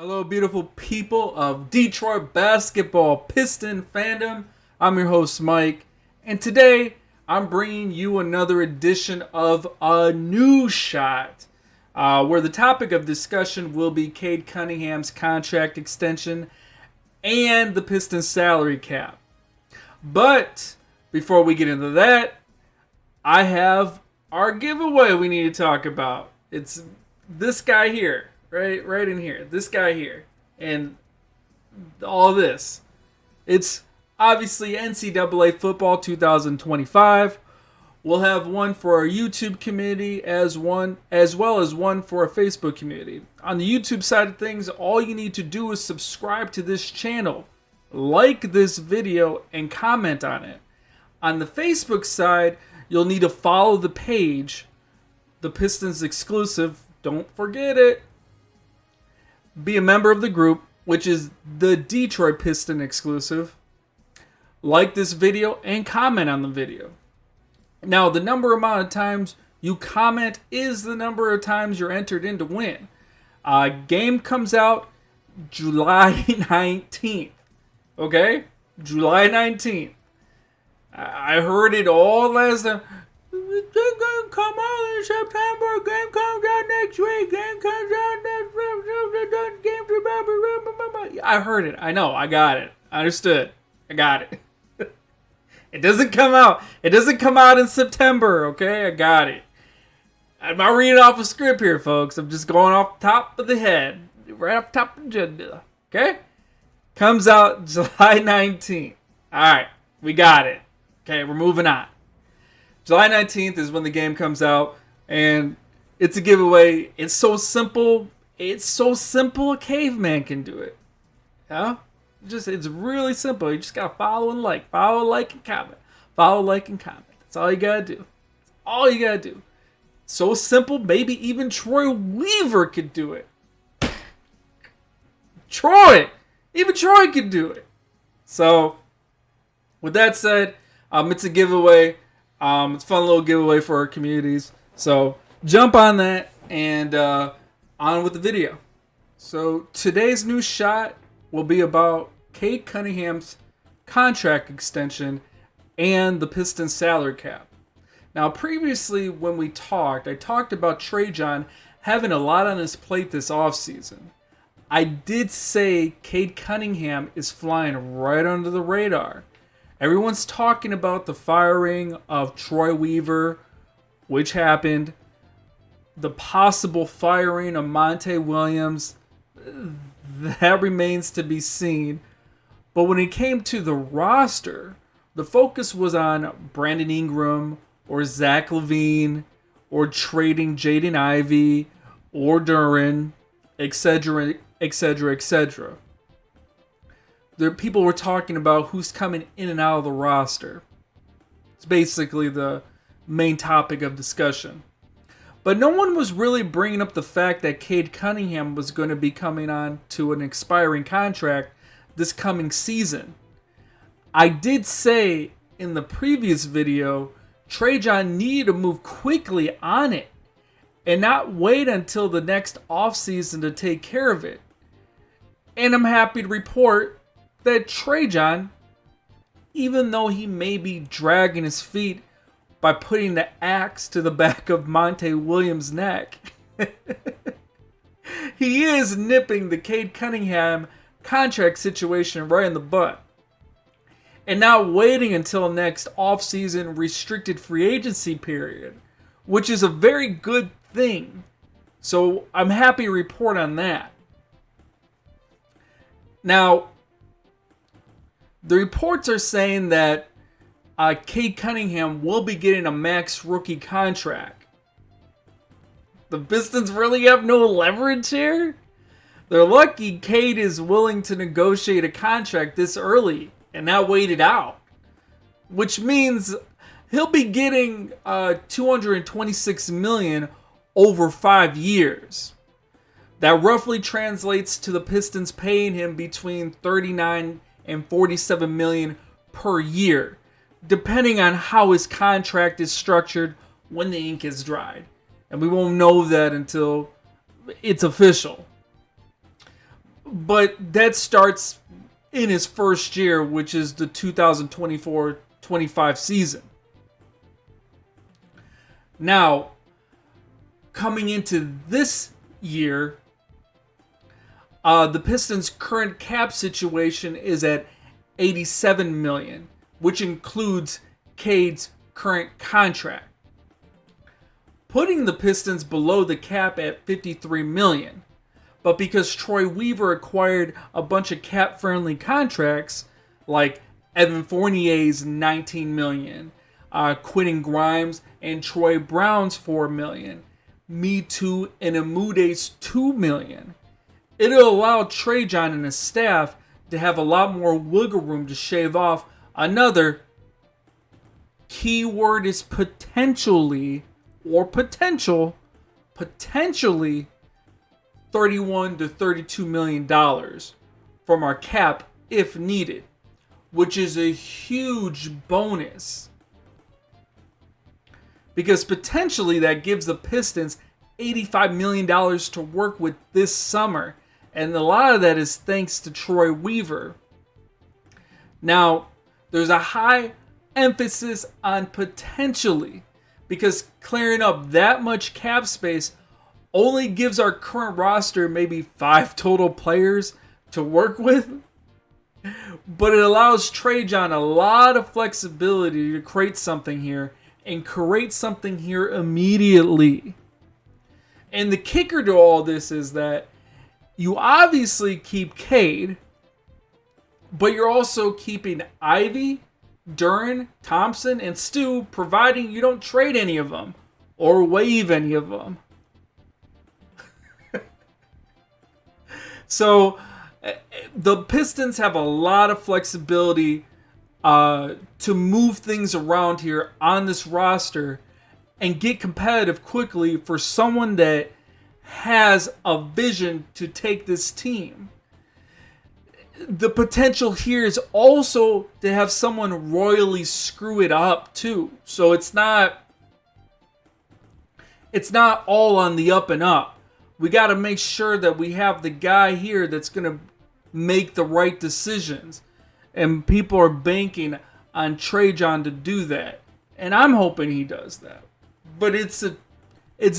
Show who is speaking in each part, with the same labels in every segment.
Speaker 1: Hello, beautiful people of Detroit basketball Piston fandom. I'm your host, Mike, and today I'm bringing you another edition of A New Shot, where the topic of discussion will be Cade Cunningham's contract extension and the Pistons salary cap. But before we get into that, I have our giveaway we need to talk about. It's this guy here. Right in here. This guy here. And all this. It's obviously NCAA Football 2025. We'll have one for our YouTube community as well as one for our Facebook community. On the YouTube side of things, all you need to do is subscribe to this channel, like this video, and comment on it. On the Facebook side, you'll need to follow the page, the Pistons exclusive. Don't forget it. Be a member of the group, which is the Detroit Piston exclusive. Like this video and comment on the video. Now, the amount of times you comment is the number of times you're entered in to win. Game comes out July 19th. Okay? July 19th. I heard it all last time. Game gonna come out in September. Game comes out next week. Game comes out next week. I heard it. I know. I got it. I understood. I got it. It doesn't come out. It doesn't come out in September. Okay, I got it. I'm not reading off a script here, folks. I'm just going off the top of the head, right off the top of the agenda. Okay, comes out July 19th. All right, we got it. Okay, we're moving on. July 19th is when the game comes out, and it's a giveaway. It's so simple. It's so simple a caveman can do it. Yeah? It's really simple. You just gotta follow and like. Follow, like, and comment. Follow, like, and comment. That's all you gotta do. That's all you gotta do. So simple, maybe even Troy Weaver could do it. Even Troy could do it. So, with that said, it's a giveaway. It's a fun little giveaway for our communities. So jump on that and on with the video. So today's new shot will be about Cade Cunningham's contract extension and the Pistons salary cap. Now previously when I talked about Trajan having a lot on his plate this offseason. I did say Cade Cunningham is flying right under the radar. Everyone's talking about the firing of Troy Weaver, which happened. The possible firing of Monte Williams, that remains to be seen. But when it came to the roster, the focus was on Brandon Ingram or Zach LaVine or trading Jaden Ivey or Duran, etc., etc., etc. People were talking about who's coming in and out of the roster. It's basically the main topic of discussion. But no one was really bringing up the fact that Cade Cunningham was going to be coming on to an expiring contract this coming season. I did say in the previous video, Trajan needed to move quickly on it and not wait until the next offseason to take care of it. And I'm happy to report that Trajan, even though he may be dragging his feet by putting the axe to the back of Monte Williams' neck, he is nipping the Cade Cunningham contract situation right in the butt. And not waiting until next offseason restricted free agency period, which is a very good thing. So I'm happy to report on that. Now, the reports are saying that Cade Cunningham will be getting a max rookie contract. The Pistons really have no leverage here? They're lucky Cade is willing to negotiate a contract this early and not wait it out. Which means he'll be getting $226 million over 5 years. That roughly translates to the Pistons paying him between $39 and $47 million per year, depending on how his contract is structured when the ink is dried. And we won't know that until it's official. But that starts in his first year, which is the 2024-25 season. Now, coming into this year, the Pistons' current cap situation is at $87 million, which includes Cade's current contract, putting the Pistons below the cap at $53 million. But because Troy Weaver acquired a bunch of cap-friendly contracts, like Evan Fournier's $19 million, Quentin Grimes and Troy Brown's $4 million, Me Too and Amude's $2 million, it'll allow Trajan and his staff to have a lot more wiggle room to shave off another, keyword is potentially, or potentially $31 to $32 million from our cap if needed, which is a huge bonus. Because potentially that gives the Pistons $85 million to work with this summer. And a lot of that is thanks to Troy Weaver. Now, there's a high emphasis on potentially, because clearing up that much cap space only gives our current roster maybe 5 total players to work with. But it allows Trajan a lot of flexibility to create something here, and create something here immediately. And the kicker to all this is that you obviously keep Cade, but you're also keeping Ivy, Duren, Thompson, and Stu, providing you don't trade any of them or waive any of them. So the Pistons have a lot of flexibility to move things around here on this roster and get competitive quickly for someone that has a vision to take this team. The potential here is also to have someone royally screw it up too. So it's not all on the up and up. We got to make sure that we have the guy here that's going to make the right decisions. And people are banking on Trajan to do that. And I'm hoping he does that. But it's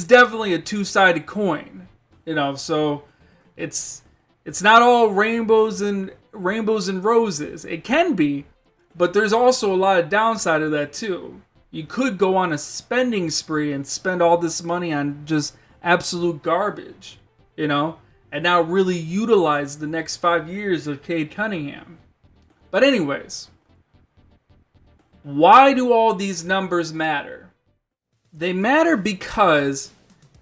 Speaker 1: definitely a two-sided coin. So it's not all rainbows and roses. It can be, but there's also a lot of downside of that too. You could go on a spending spree and spend all this money on just absolute garbage, and now really utilize the next 5 years of Cade Cunningham. But anyways, why do all these numbers matter? They matter because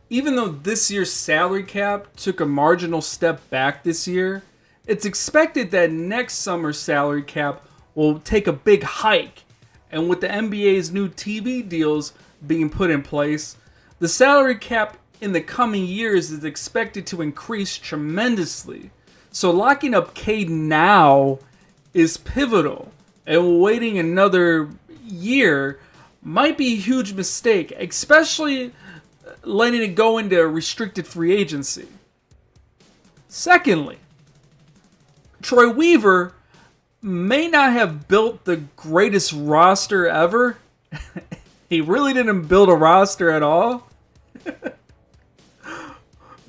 Speaker 1: even though this year's salary cap took a marginal step back this year, it's expected that next summer's salary cap will take a big hike. And with the NBA's new TV deals being put in place, the salary cap in the coming years is expected to increase tremendously. So locking up Cade now is pivotal, and waiting another year might be a huge mistake, especially letting it go into restricted free agency. Secondly, Troy Weaver may not have built the greatest roster ever. He really didn't build a roster at all.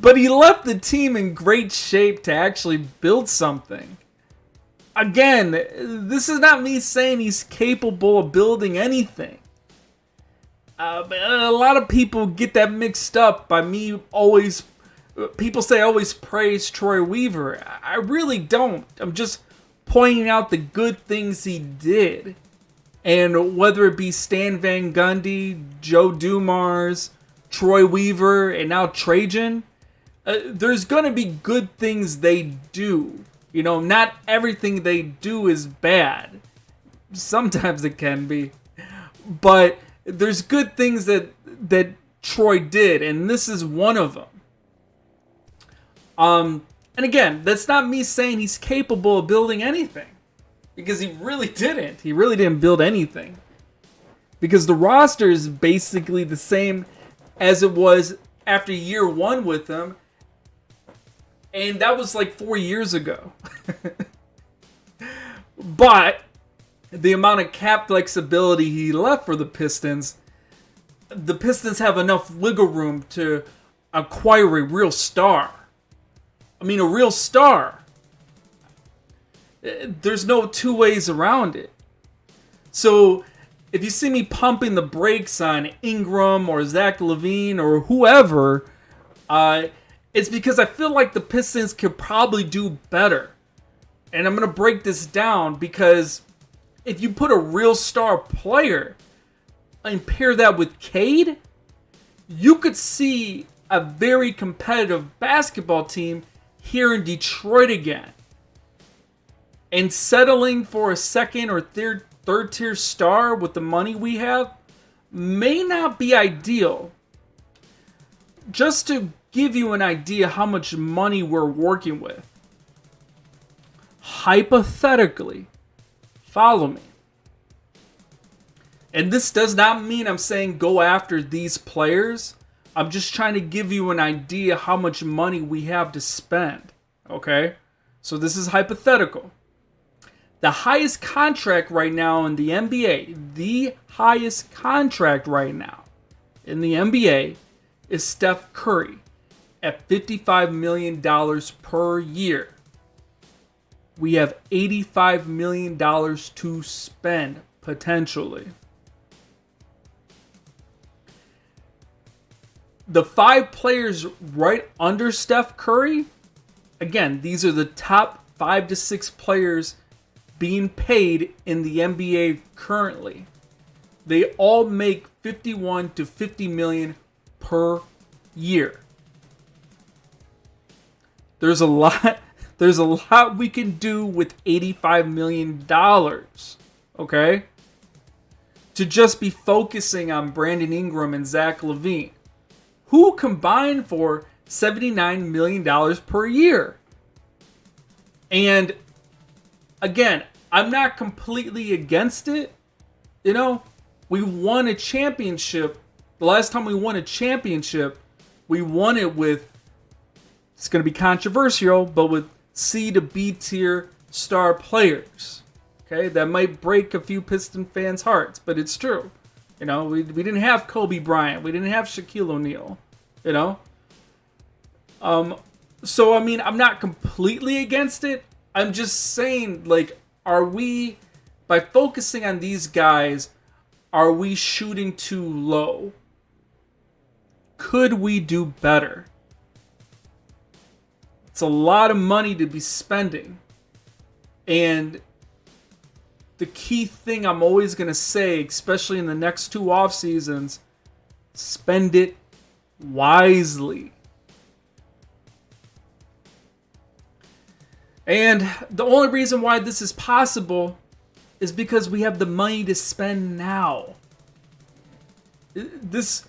Speaker 1: But he left the team in great shape to actually build something. Again, this is not me saying he's capable of building anything. A lot of people get that mixed up by me always... People say I always praise Troy Weaver. I really don't. I'm just pointing out the good things he did. And whether it be Stan Van Gundy, Joe Dumars, Troy Weaver, and now Trajan, there's going to be good things they do. Not everything they do is bad. Sometimes it can be. But there's good things that Troy did, and this is one of them. And again, that's not me saying he's capable of building anything. Because he really didn't. He really didn't build anything. Because the roster is basically the same as it was after year one with him. And that was like 4 years ago. But the amount of cap flexibility he left for the Pistons have enough wiggle room to acquire a real star. I mean, a real star. There's no two ways around it. So if you see me pumping the brakes on Ingram or Zach LaVine or whoever, it's because I feel like the Pistons could probably do better. And I'm going to break this down because if you put a real star player and pair that with Cade, you could see a very competitive basketball team here in Detroit again. And settling for a second or third tier star with the money we have may not be ideal. Just to give you an idea how much money we're working with. Hypothetically, follow me. And this does not mean I'm saying go after these players. I'm just trying to give you an idea how much money we have to spend. Okay? So this is hypothetical. The highest contract right now in the NBA, the highest contract right now in the NBA is Steph Curry at $55 million per year. We have $85 million to spend, potentially. The 5 players right under Steph Curry, again, these are the top 5 to 6 players being paid in the NBA currently. They all make $51 to $50 million per year. There's a lot we can do with $85 million. Okay? To just be focusing on Brandon Ingram and Zach LaVine, who combined for $79 million per year. And again, I'm not completely against it. You know, we won a championship. The last time we won a championship, we won it with, it's going to be controversial, but with C to B tier star players. Okay, that might break a few Piston fans' hearts, but it's true. You know, we didn't have Kobe Bryant. We didn't have Shaquille O'Neal. You know? So, I mean, I'm not completely against it. I'm just saying, like, are we, by focusing on these guys, are we shooting too low? Could we do better? It's a lot of money to be spending. And the key thing I'm always going to say, especially in the next 2 off seasons, spend it wisely. And the only reason why this is possible is because we have the money to spend now. This,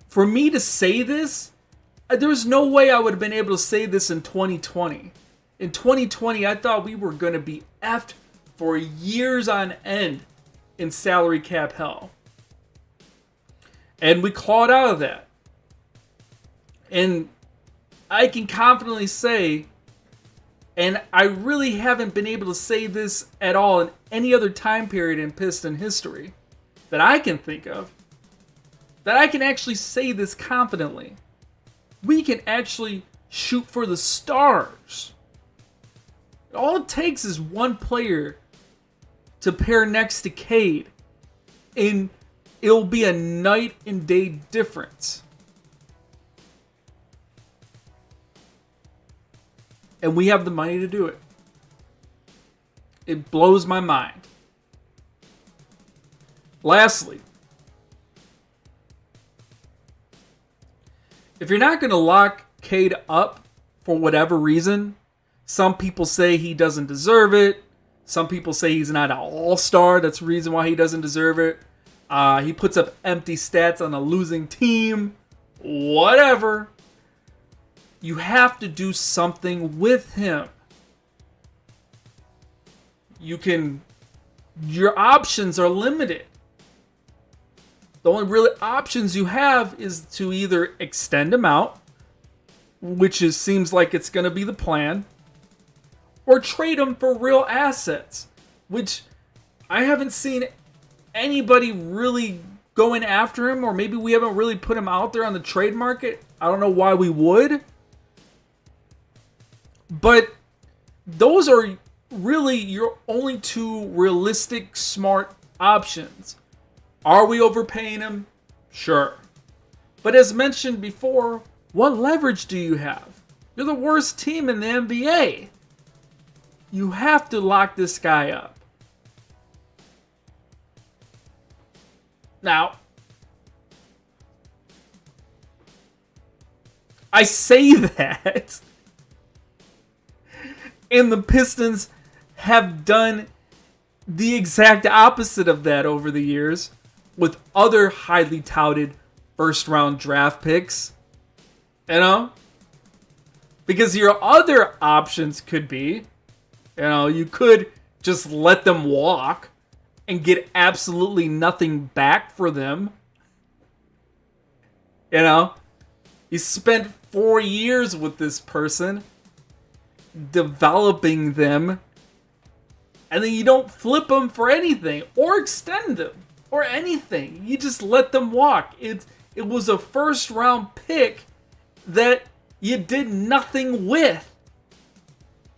Speaker 1: for me to say this, there was no way I would have been able to say this in 2020. In 2020, I thought we were going to be effed for years on end in salary cap hell. And we clawed out of that. And I can confidently say, and I really haven't been able to say this at all in any other time period in Piston history that I can think of, that I can actually say this confidently. We can actually shoot for the stars. All it takes is one player to pair next to Cade, and it'll be a night and day difference. And we have the money to do it. It blows my mind. Lastly, if you're not going to lock Cade up for whatever reason, some people say he doesn't deserve it. Some people say he's not an all-star. That's the reason why he doesn't deserve it. He puts up empty stats on a losing team. Whatever. You have to do something with him. Your options are limited. The only real options you have is to either extend him out, seems like it's going to be the plan, or trade him for real assets, which I haven't seen anybody really going after him, or maybe we haven't really put him out there on the trade market. I don't know why we would. But those are really your only two realistic, smart options. Are we overpaying him? Sure. But as mentioned before, what leverage do you have? You're the worst team in the NBA. You have to lock this guy up. Now, I say that, and the Pistons have done the exact opposite of that over the years with other highly touted first-round draft picks. You know? Because your other options could be, you could just let them walk and get absolutely nothing back for them. You spent 4 years with this person, developing them, and then you don't flip them for anything or extend them or anything. You just let them walk. It was a first round pick that you did nothing with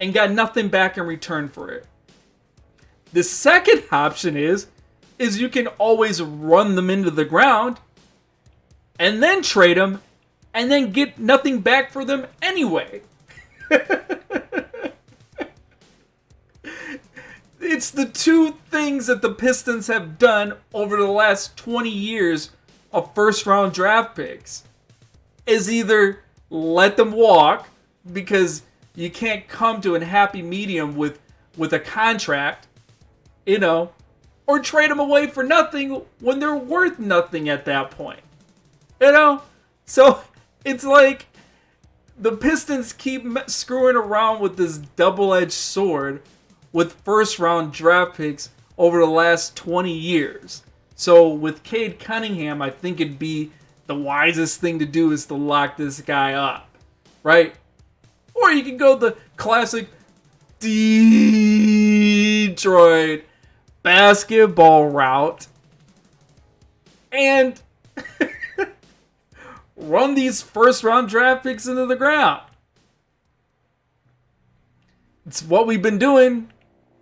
Speaker 1: and got nothing back in return for it. The second option is you can always run them into the ground and then trade them and then get nothing back for them anyway. It's the two things that the Pistons have done over the last 20 years of first-round draft picks. Is either let them walk because you can't come to a happy medium with a contract, or trade them away for nothing when they're worth nothing at that point. So it's like the Pistons keep screwing around with this double-edged sword with first-round draft picks over the last 20 years. So with Cade Cunningham, I think it'd be the wisest thing to do is to lock this guy up, right? Or you can go the classic Detroit basketball route and run these first-round draft picks into the ground. It's what we've been doing.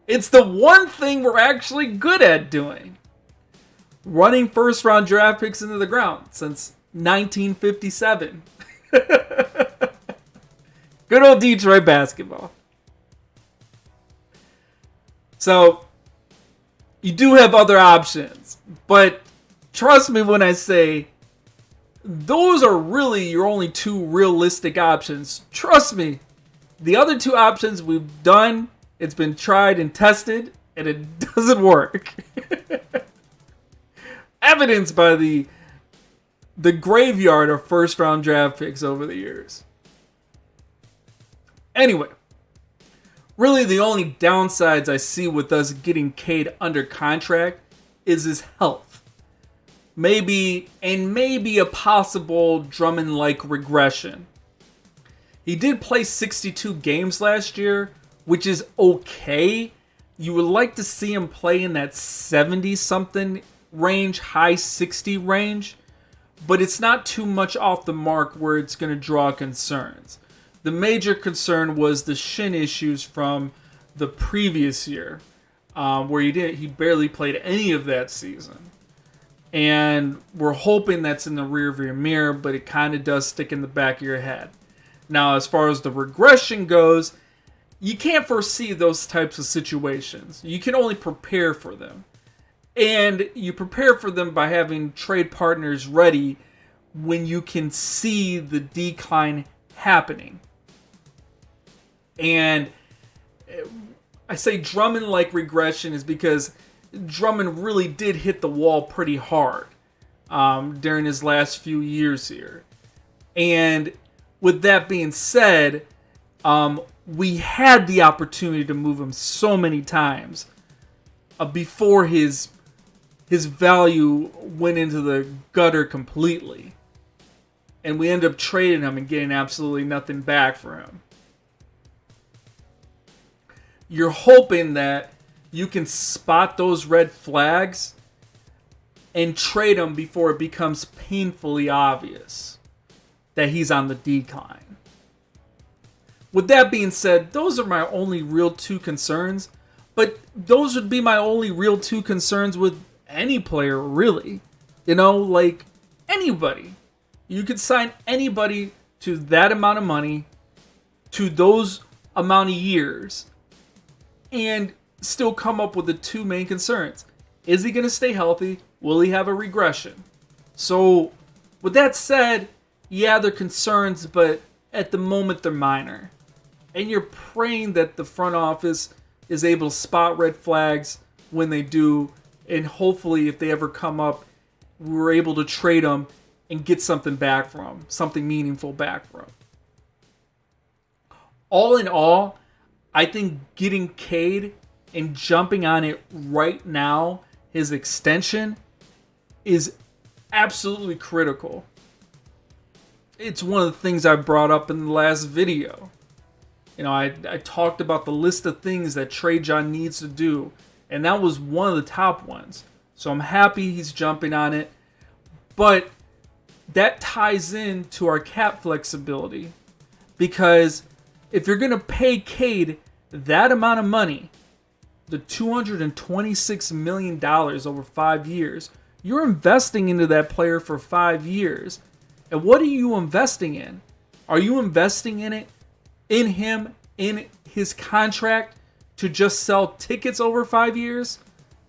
Speaker 1: It's the one thing we're actually good at doing. Running first-round draft picks into the ground since 1957. Good old Detroit basketball. So, you do have other options. But trust me when I say those are really your only two realistic options. Trust me. The other two options we've done, it's been tried and tested, and it doesn't work. Evidenced by the graveyard of first-round draft picks over the years. Anyway, really the only downsides I see with us getting Cade under contract is his health. Maybe a possible Drummond-like regression. He did play 62 games last year, which is okay. You would like to see him play in that 70-something range, high 60 range, but it's not too much off the mark where it's going to draw concerns. The major concern was the shin issues from the previous year, where he barely played any of that season. And we're hoping that's in the rearview mirror, but it kind of does stick in the back of your head. Now, as far as the regression goes, you can't foresee those types of situations. You can only prepare for them. And you prepare for them by having trade partners ready when you can see the decline happening. And I say Drummond-like regression is because Drummond really did hit the wall pretty hard during his last few years here. And with that being said, we had the opportunity to move him so many times before his value went into the gutter completely. and we end up trading him and getting absolutely nothing back for him. You're hoping that you can spot those red flags and trade him before it becomes painfully obvious that he's on the decline. With that being said, those are my only real two concerns. But those would be my only real two concerns with any player, really. You know, like anybody. You could sign anybody to that amount of money, to those amount of years, and still come up with the two main concerns. Is he going to stay healthy? Will he have a regression? So, with that said, yeah, they're concerns, but at the moment they're minor. And you're praying that the front office is able to spot red flags when they do, and hopefully if they ever come up, we're able to trade them and get something back from them, something meaningful back from them. All in all, I think getting Cade and jumping on it right now, his extension, is absolutely critical. It's one of the things I brought up in the last video. You know, I talked about the list of things that Trajan needs to do, and that was one of the top ones. So I'm happy he's jumping on it. But that ties into our cap flexibility. Because if you're going to pay Cade that amount of money, the $226 million over 5 years, you're investing into that player for 5 years. And what are you investing in? Are you investing in him, in his contract, to just sell tickets over 5 years?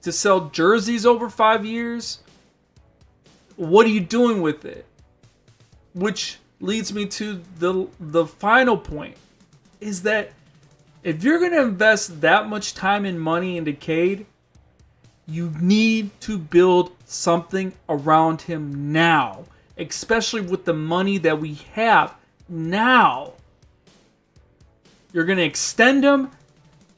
Speaker 1: To sell jerseys over 5 years? What are you doing with it? Which leads me to the final point, is that if you're going to invest that much time and money into Cade, you need to build something around him now, especially with the money that we have now. You're going to extend him,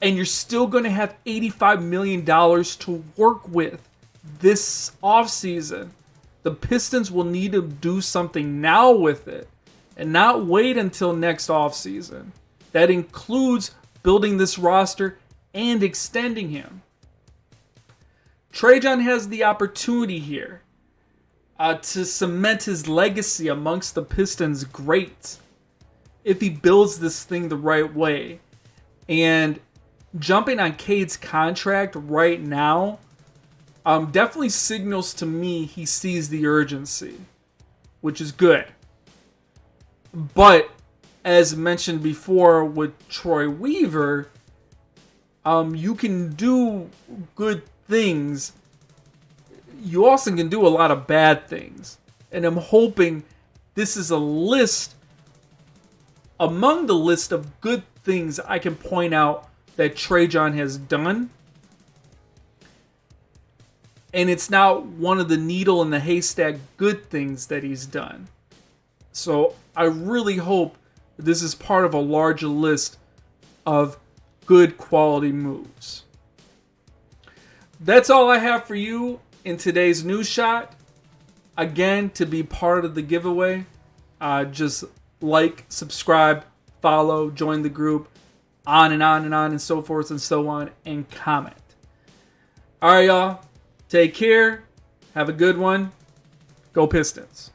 Speaker 1: and you're still going to have $85 million to work with this offseason. The Pistons will need to do something now with it, and not wait until next offseason. That includes building this roster and extending him. Trajan has the opportunity here to cement his legacy amongst the Pistons greats if he builds this thing the right way. And jumping on Cade's contract right now definitely signals to me he sees the urgency, which is good. But as mentioned before with Troy Weaver, you can do good things. You also can do a lot of bad things. And I'm hoping this is a list among the list of good things I can point out that Trajan has done. And it's not one of the needle in the haystack good things that he's done. So I really hope this is part of a larger list of good quality moves. That's all I have for you in today's news shot. Again, to be part of the giveaway, just like, subscribe, follow, join the group, on and on and on and so forth and so on, and comment. All right, y'all. Take care. Have a good one. Go Pistons.